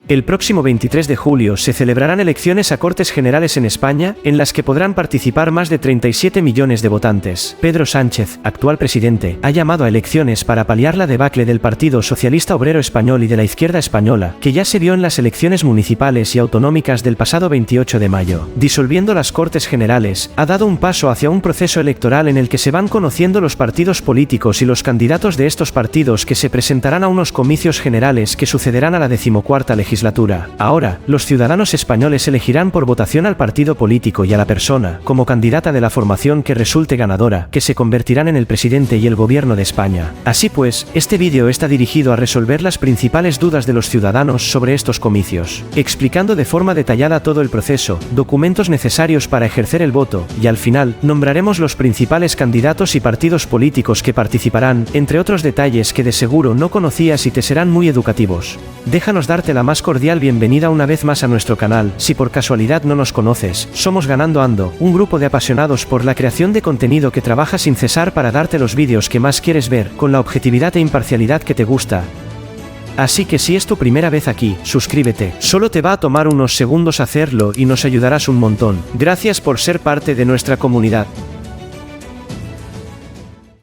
El próximo 23 de julio se celebrarán elecciones a Cortes Generales en España, en las que podrán participar más de 37 millones de votantes. Pedro Sánchez, actual presidente, ha llamado a elecciones para paliar la debacle del Partido Socialista Obrero Español y de la izquierda española, que ya se vio en las elecciones municipales y autonómicas del pasado 28 de mayo. Disolviendo las Cortes Generales, ha dado un paso hacia un proceso electoral en el que se van conociendo los partidos políticos y los candidatos de estos partidos que se presentarán a unos comicios generales que sucederán a la 14ª legislatura. Ahora, los ciudadanos españoles elegirán por votación al partido político y a la persona, como candidata de la formación que resulte ganadora, que se convertirán en el presidente y el gobierno de España. Así pues, este vídeo está dirigido a resolver las principales dudas de los ciudadanos sobre estos comicios, explicando de forma detallada todo el proceso, documentos necesarios para ejercer el voto, y al final, nombraremos los principales candidatos y partidos políticos que participarán, entre otros detalles que de seguro no conocías y te serán muy educativos. Déjanos darte la más cordial bienvenida una vez más a nuestro canal. Si por casualidad no nos conoces, somos Ganando Ando, un grupo de apasionados por la creación de contenido que trabaja sin cesar para darte los vídeos que más quieres ver, con la objetividad e imparcialidad que te gusta. Así que si es tu primera vez aquí, suscríbete, solo te va a tomar unos segundos hacerlo y nos ayudarás un montón. Gracias por ser parte de nuestra comunidad.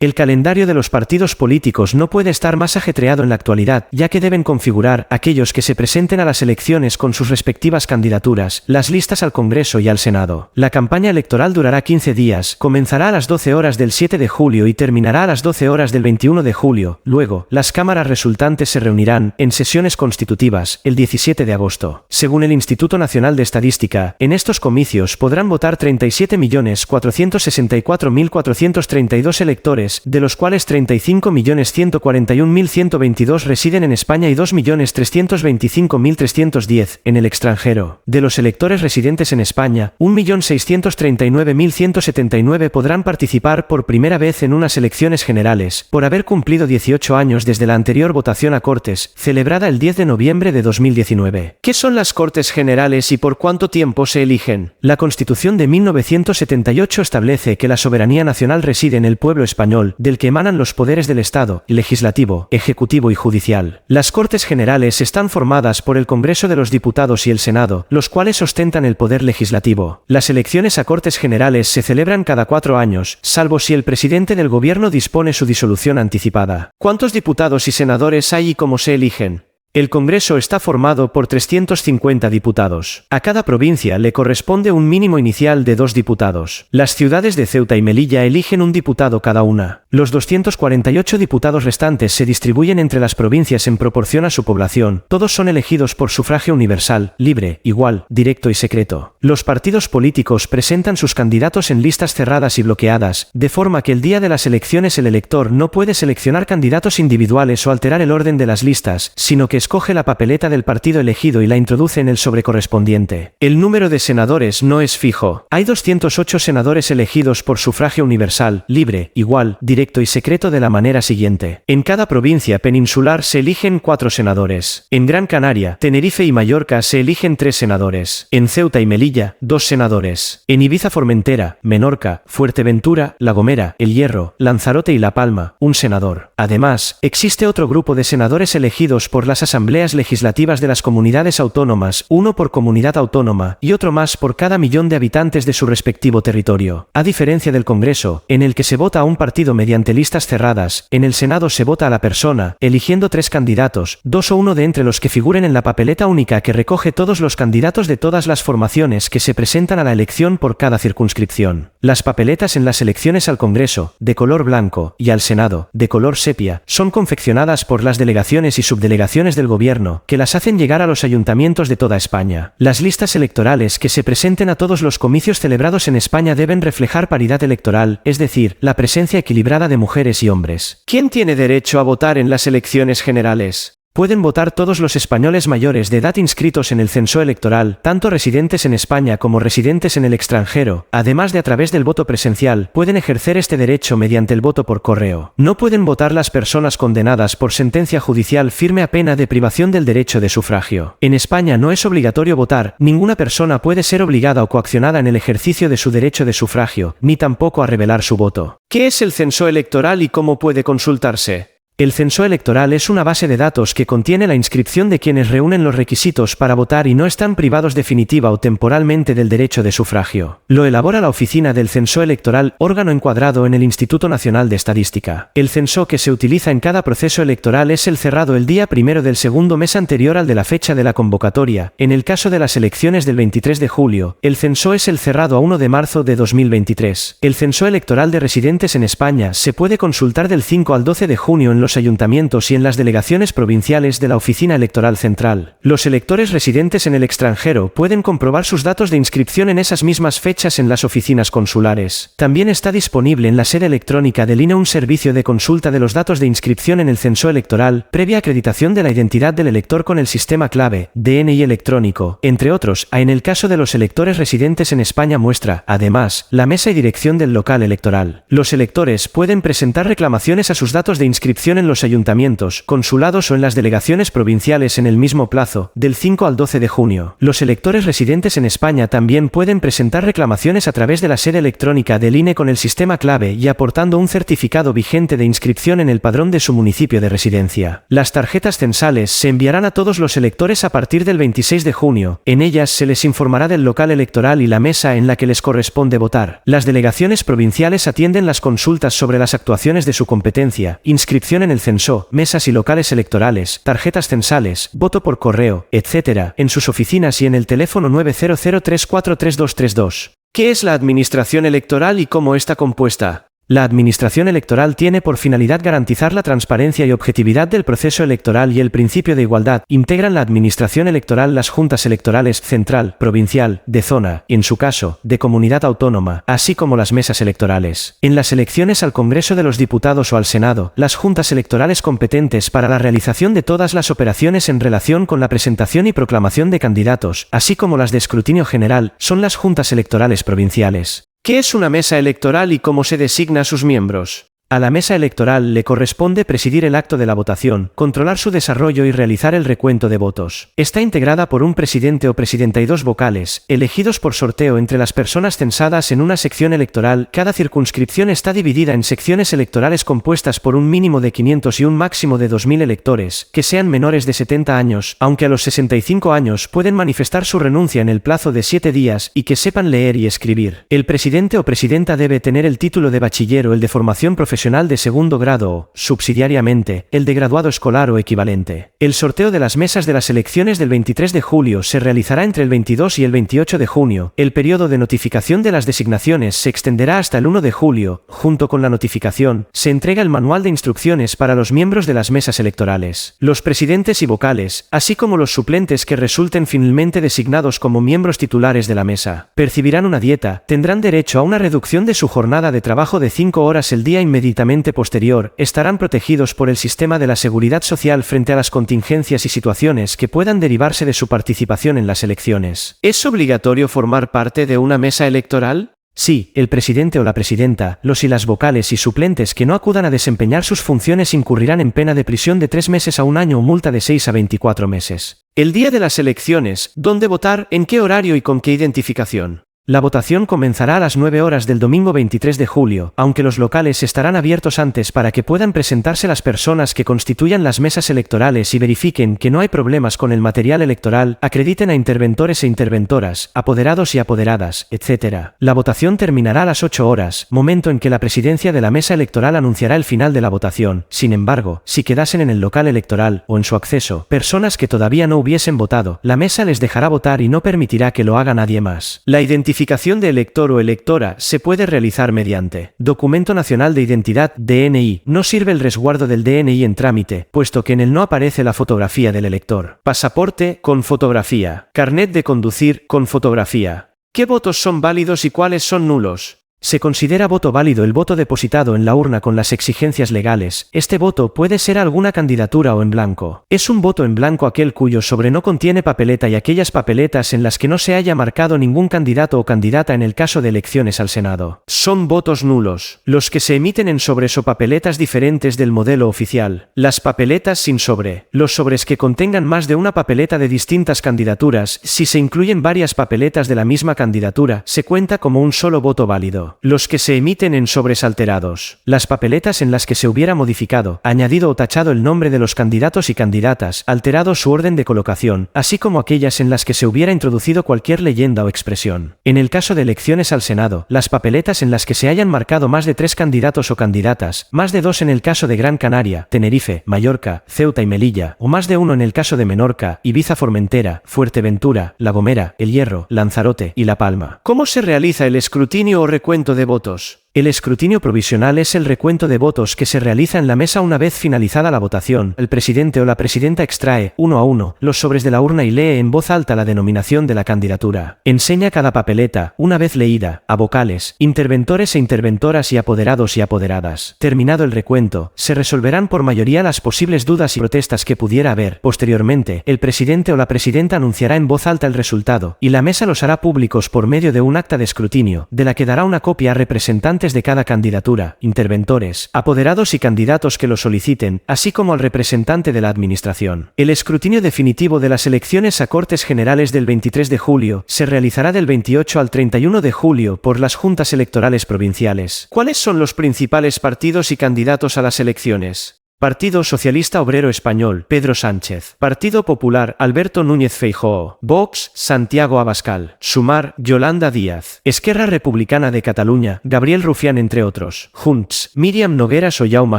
El calendario de los partidos políticos no puede estar más ajetreado en la actualidad, ya que deben configurar, aquellos que se presenten a las elecciones con sus respectivas candidaturas, las listas al Congreso y al Senado. La campaña electoral durará 15 días, comenzará a las 12 horas del 7 de julio y terminará a las 12 horas del 21 de julio. Luego, las cámaras resultantes se reunirán, en sesiones constitutivas, el 17 de agosto. Según el Instituto Nacional de Estadística, en estos comicios podrán votar 37.464.432 electores, de los cuales 35.141.122 residen en España y 2.325.310 en el extranjero. De los electores residentes en España, 1.639.179 podrán participar por primera vez en unas elecciones generales, por haber cumplido 18 años desde la anterior votación a Cortes, celebrada el 10 de noviembre de 2019. ¿Qué son las Cortes Generales y por cuánto tiempo se eligen? La Constitución de 1978 establece que la soberanía nacional reside en el pueblo español, del que emanan los poderes del Estado, legislativo, ejecutivo y judicial. Las Cortes Generales están formadas por el Congreso de los Diputados y el Senado, los cuales ostentan el poder legislativo. Las elecciones a Cortes Generales se celebran cada 4 años, salvo si el presidente del gobierno dispone su disolución anticipada. ¿Cuántos diputados y senadores hay y cómo se eligen? El Congreso está formado por 350 diputados. A cada provincia le corresponde un mínimo inicial de 2 diputados. Las ciudades de Ceuta y Melilla eligen un diputado cada una. Los 248 diputados restantes se distribuyen entre las provincias en proporción a su población. Todos son elegidos por sufragio universal, libre, igual, directo y secreto. Los partidos políticos presentan sus candidatos en listas cerradas y bloqueadas, de forma que el día de las elecciones el elector no puede seleccionar candidatos individuales o alterar el orden de las listas, sino que escoge la papeleta del partido elegido y la introduce en el sobre correspondiente. El número de senadores no es fijo. Hay 208 senadores elegidos por sufragio universal, libre, igual, directo y secreto de la manera siguiente. En cada provincia peninsular se eligen 4 senadores. En Gran Canaria, Tenerife y Mallorca se eligen 3 senadores. En Ceuta y Melilla, 2 senadores. En Ibiza, Formentera, Menorca, Fuerteventura, La Gomera, El Hierro, Lanzarote y La Palma, 1 senador. Además, existe otro grupo de senadores elegidos por las asambleas legislativas de las comunidades autónomas, 1 por comunidad autónoma, y otro más por cada millón de habitantes de su respectivo territorio. A diferencia del Congreso, en el que se vota a un partido mediante listas cerradas, en el Senado se vota a la persona, eligiendo 3 candidatos, 2 o 1 de entre los que figuren en la papeleta única que recoge todos los candidatos de todas las formaciones que se presentan a la elección por cada circunscripción. Las papeletas en las elecciones al Congreso, de color blanco, y al Senado, de color sepia, son confeccionadas por las delegaciones y subdelegaciones del gobierno, que las hacen llegar a los ayuntamientos de toda España. Las listas electorales que se presenten a todos los comicios celebrados en España deben reflejar paridad electoral, es decir, la presencia equilibrada de mujeres y hombres. ¿Quién tiene derecho a votar en las elecciones generales? Pueden votar todos los españoles mayores de edad inscritos en el censo electoral, tanto residentes en España como residentes en el extranjero. Además de a través del voto presencial, pueden ejercer este derecho mediante el voto por correo. No pueden votar las personas condenadas por sentencia judicial firme a pena de privación del derecho de sufragio. En España no es obligatorio votar, ninguna persona puede ser obligada o coaccionada en el ejercicio de su derecho de sufragio, ni tampoco a revelar su voto. ¿Qué es el censo electoral y cómo puede consultarse? El censo electoral es una base de datos que contiene la inscripción de quienes reúnen los requisitos para votar y no están privados definitiva o temporalmente del derecho de sufragio. Lo elabora la Oficina del Censo Electoral, órgano encuadrado en el Instituto Nacional de Estadística. El censo que se utiliza en cada proceso electoral es el cerrado el día primero del segundo mes anterior al de la fecha de la convocatoria. En el caso de las elecciones del 23 de julio, el censo es el cerrado a 1 de marzo de 2023. El censo electoral de residentes en España se puede consultar del 5 al 12 de junio en los ayuntamientos y en las delegaciones provinciales de la Oficina Electoral Central. Los electores residentes en el extranjero pueden comprobar sus datos de inscripción en esas mismas fechas en las oficinas consulares. También está disponible en la sede electrónica del INE un servicio de consulta de los datos de inscripción en el censo electoral, previa acreditación de la identidad del elector con el sistema clave, DNI electrónico, entre otros. En el caso de los electores residentes en España muestra, además, la mesa y dirección del local electoral. Los electores pueden presentar reclamaciones a sus datos de inscripción en los ayuntamientos, consulados o en las delegaciones provinciales en el mismo plazo, del 5 al 12 de junio. Los electores residentes en España también pueden presentar reclamaciones a través de la sede electrónica del INE con el sistema clave y aportando un certificado vigente de inscripción en el padrón de su municipio de residencia. Las tarjetas censales se enviarán a todos los electores a partir del 26 de junio. En ellas se les informará del local electoral y la mesa en la que les corresponde votar. Las delegaciones provinciales atienden las consultas sobre las actuaciones de su competencia, inscripción en el censo, mesas y locales electorales, tarjetas censales, voto por correo, etc., en sus oficinas y en el teléfono 900343232. ¿Qué es la Administración Electoral y cómo está compuesta? La Administración Electoral tiene por finalidad garantizar la transparencia y objetividad del proceso electoral y el principio de igualdad. Integran la Administración Electoral las juntas electorales central, provincial, de zona, y en su caso, de comunidad autónoma, así como las mesas electorales. En las elecciones al Congreso de los Diputados o al Senado, las juntas electorales competentes para la realización de todas las operaciones en relación con la presentación y proclamación de candidatos, así como las de escrutinio general, son las juntas electorales provinciales. ¿Qué es una mesa electoral y cómo se designa a sus miembros? A la mesa electoral le corresponde presidir el acto de la votación, controlar su desarrollo y realizar el recuento de votos. Está integrada por un presidente o presidenta y 2 vocales, elegidos por sorteo entre las personas censadas en una sección electoral. Cada circunscripción está dividida en secciones electorales compuestas por un mínimo de 500 y un máximo de 2000 electores, que sean menores de 70 años, aunque a los 65 años pueden manifestar su renuncia en el plazo de 7 días y que sepan leer y escribir. El presidente o presidenta debe tener el título de bachiller o el de formación profesional de segundo grado o, subsidiariamente, el de graduado escolar o equivalente. El sorteo de las mesas de las elecciones del 23 de julio se realizará entre el 22 y el 28 de junio. El periodo de notificación de las designaciones se extenderá hasta el 1 de julio. Junto con la notificación, se entrega el manual de instrucciones para los miembros de las mesas electorales. Los presidentes y vocales, así como los suplentes que resulten finalmente designados como miembros titulares de la mesa, percibirán una dieta, tendrán derecho a una reducción de su jornada de trabajo de 5 horas el día inmediatamente posterior, estarán protegidos por el sistema de la Seguridad Social frente a las contingencias y situaciones que puedan derivarse de su participación en las elecciones. ¿Es obligatorio formar parte de una mesa electoral? Sí, el presidente o la presidenta, los y las vocales y suplentes que no acudan a desempeñar sus funciones incurrirán en pena de prisión de 3 meses a 1 año o multa de 6 a 24 meses. El día de las elecciones, ¿dónde votar? ¿En qué horario y con qué identificación? La votación comenzará a las 9 horas del domingo 23 de julio, aunque los locales estarán abiertos antes para que puedan presentarse las personas que constituyan las mesas electorales y verifiquen que no hay problemas con el material electoral, acrediten a interventores e interventoras, apoderados y apoderadas, etc. La votación terminará a las 8 horas, momento en que la presidencia de la mesa electoral anunciará el final de la votación. Sin embargo, si quedasen en el local electoral, o en su acceso, personas que todavía no hubiesen votado, la mesa les dejará votar y no permitirá que lo haga nadie más. La identificación de elector o electora se puede realizar mediante Documento Nacional de Identidad, DNI. No sirve el resguardo del DNI en trámite, puesto que en él no aparece la fotografía del elector. Pasaporte, con fotografía. Carnet de conducir, con fotografía. ¿Qué votos son válidos y cuáles son nulos? Se considera voto válido el voto depositado en la urna con las exigencias legales. Este voto puede ser alguna candidatura o en blanco. Es un voto en blanco aquel cuyo sobre no contiene papeleta y aquellas papeletas en las que no se haya marcado ningún candidato o candidata en el caso de elecciones al Senado. Son votos nulos los que se emiten en sobres o papeletas diferentes del modelo oficial. Las papeletas sin sobre. Los sobres que contengan más de una papeleta de distintas candidaturas, si se incluyen varias papeletas de la misma candidatura, se cuenta como un solo voto válido. ejemplo, los que se emiten en sobres alterados, las papeletas en las que se hubiera modificado, añadido o tachado el nombre de los candidatos y candidatas, alterado su orden de colocación, así como aquellas en las que se hubiera introducido cualquier leyenda o expresión. En el caso de elecciones al Senado, las papeletas en las que se hayan marcado más de 3 candidatos o candidatas, más de 2 en el caso de Gran Canaria, Tenerife, Mallorca, Ceuta y Melilla, o más de 1 en el caso de Menorca, Ibiza, Formentera, Fuerteventura, La Gomera, El Hierro, Lanzarote y La Palma. ¿Cómo se realiza el escrutinio o recuento de votos? El escrutinio provisional es el recuento de votos que se realiza en la mesa una vez finalizada la votación. El presidente o la presidenta extrae, uno a uno, los sobres de la urna y lee en voz alta la denominación de la candidatura. Enseña cada papeleta, una vez leída, a vocales, interventores e interventoras y apoderados y apoderadas. Terminado el recuento, se resolverán por mayoría las posibles dudas y protestas que pudiera haber. Posteriormente, el presidente o la presidenta anunciará en voz alta el resultado, y la mesa los hará públicos por medio de un acta de escrutinio, de la que dará una copia a representantes de cada candidatura, interventores, apoderados y candidatos que lo soliciten, así como al representante de la Administración. El escrutinio definitivo de las elecciones a Cortes Generales del 23 de julio se realizará del 28 al 31 de julio por las juntas electorales provinciales. ¿Cuáles son los principales partidos y candidatos a las elecciones? Partido Socialista Obrero Español, Pedro Sánchez. Partido Popular, Alberto Núñez Feijóo. Vox, Santiago Abascal. Sumar, Yolanda Díaz. Esquerra Republicana de Cataluña, Gabriel Rufián entre otros. Junts, Míriam Nogueras o Jaume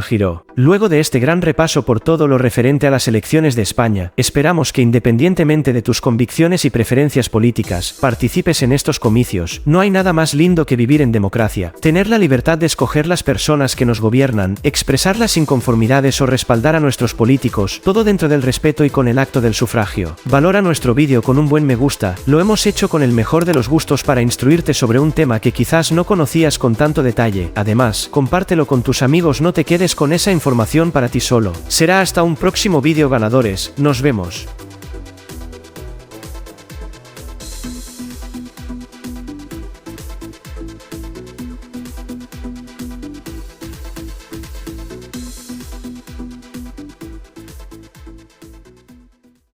Giró. Luego de este gran repaso por todo lo referente a las elecciones de España, esperamos que independientemente de tus convicciones y preferencias políticas, participes en estos comicios. No hay nada más lindo que vivir en democracia. Tener la libertad de escoger las personas que nos gobiernan, expresar las inconformidades o respaldar a nuestros políticos, todo dentro del respeto y con el acto del sufragio. Valora nuestro vídeo con un buen me gusta, lo hemos hecho con el mejor de los gustos para instruirte sobre un tema que quizás no conocías con tanto detalle. Además, compártelo con tus amigos, no te quedes con esa información para ti solo. Será hasta un próximo vídeo ganadores, nos vemos.